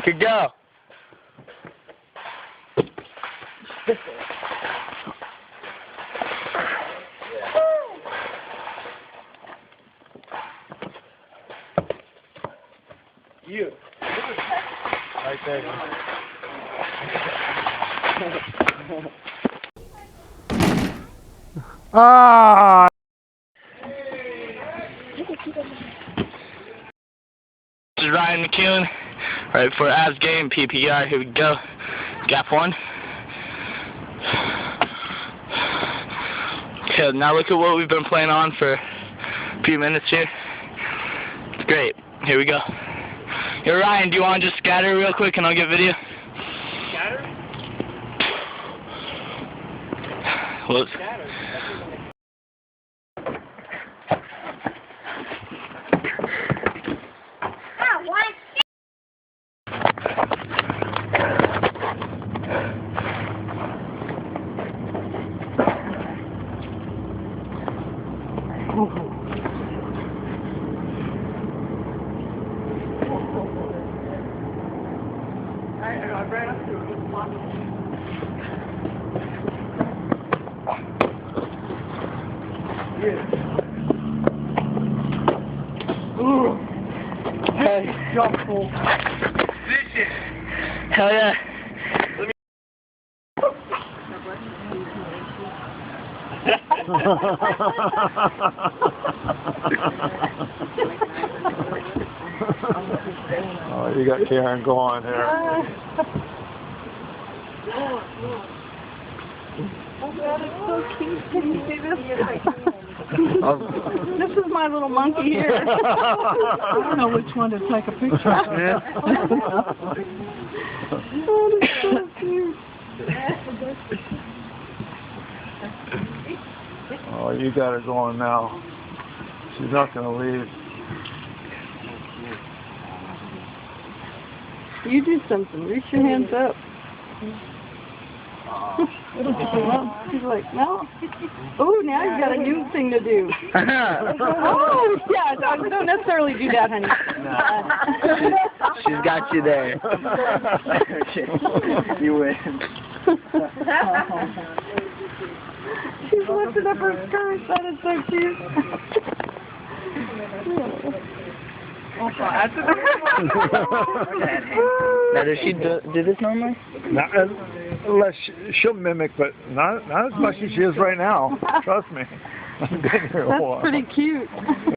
Good go. You. Right there. Ah! This is Ryan McEwen, right for As Game PPR. Here we go. Gap 1. Okay, now look at what we've been playing on for a few minutes here. It's great. Here we go. Hey Ryan, do you want to just scatter real quick and I'll get video? Scatter? Whoops. Scatter. I ran up to it. Hey. Jump full. Position. Hell yeah. Oh, you got Karen going here. Oh God, it's so cute. Can you see this? This is my little monkey here. I don't know which one to take a picture of. Oh, that's so cute. Oh, you got her going now. She's not going to leave. You do something. Reach your hands up. She's like, no. Oh, now you've got a new thing to do. Oh, yeah. Don't necessarily do that, honey. She's got you there. You win. She's lifting up her skirt. That is so cute. Now, does she do this normally? Not, unless she'll mimic, but not as much as she is right now. Trust me. I've been here a while. That's pretty cute.